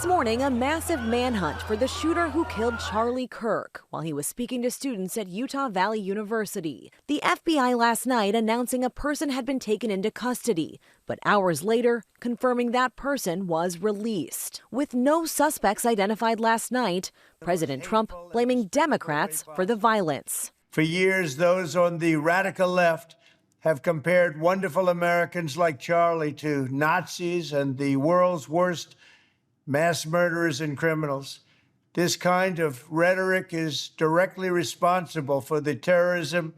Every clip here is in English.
This morning, a massive manhunt for the shooter who killed Charlie Kirk while he was speaking to students at Utah Valley University. The FBI last night announcing a person had been taken into custody, but hours later confirming that person was released. With no suspects identified last night, President Trump blaming Democrats for the violence. For years, those on the radical left have compared wonderful Americans like Charlie to Nazis and the world's worst mass murderers and criminals. This kind of rhetoric is directly responsible for the terrorism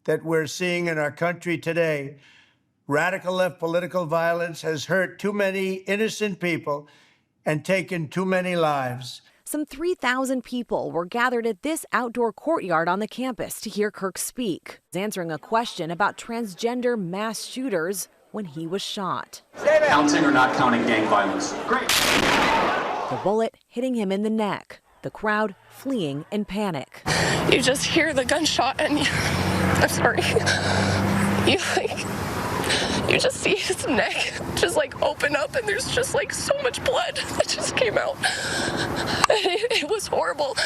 that we're seeing in our country today. Radical left political violence has hurt too many innocent people and taken too many lives. Some 3,000 people were gathered at this outdoor courtyard on the campus to hear Kirk speak, answering a question about transgender mass shooters when he was shot. Counting or not counting gang violence? Great. The bullet hitting him in the neck, the crowd fleeing in panic. You just hear the gunshot and I'm sorry, you just see his neck just open up and there's just so much blood that just came out. It was horrible.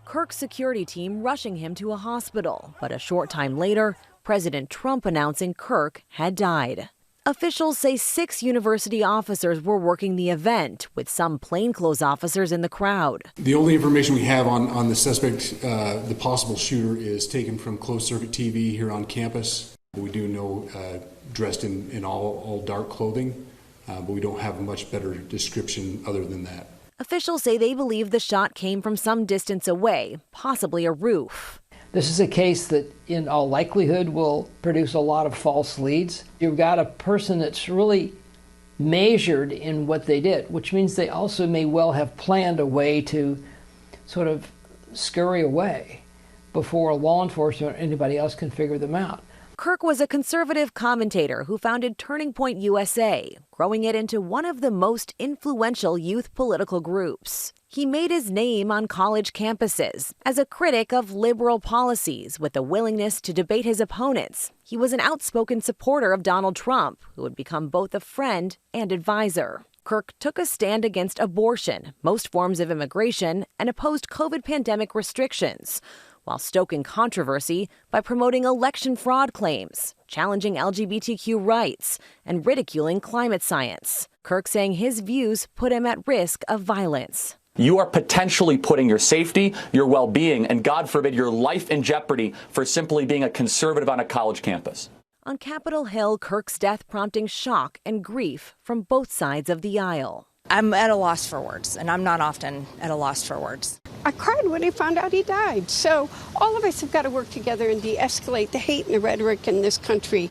Kirk's security team rushing him to a hospital, but a short time later, President Trump announcing Kirk had died. Officials say 6 university officers were working the event, with some plainclothes officers in the crowd. The only information we have on the suspect, the possible shooter, is taken from closed-circuit TV here on campus. We do know dressed in all dark clothing, but we don't have a much better description other than that. Officials say they believe the shot came from some distance away, possibly a roof. This is a case that in all likelihood will produce a lot of false leads. You've got a person that's really measured in what they did, which means they also may well have planned a way to sort of scurry away before law enforcement or anybody else can figure them out. Kirk was a conservative commentator who founded Turning Point USA, growing it into one of the most influential youth political groups. He made his name on college campuses as a critic of liberal policies with a willingness to debate his opponents. He was an outspoken supporter of Donald Trump, who would become both a friend and advisor. Kirk took a stand against abortion, most forms of immigration, and opposed COVID pandemic restrictions, while stoking controversy by promoting election fraud claims, challenging LGBTQ rights, and ridiculing climate science. Kirk saying his views put him at risk of violence. You are potentially putting your safety, your well-being, and God forbid, your life in jeopardy for simply being a conservative on a college campus. On Capitol Hill, Kirk's death prompting shock and grief from both sides of the aisle. I'm at a loss for words, and I'm not often at a loss for words. I cried when I found out he died. So all of us have got to work together and de-escalate the hate and the rhetoric in this country.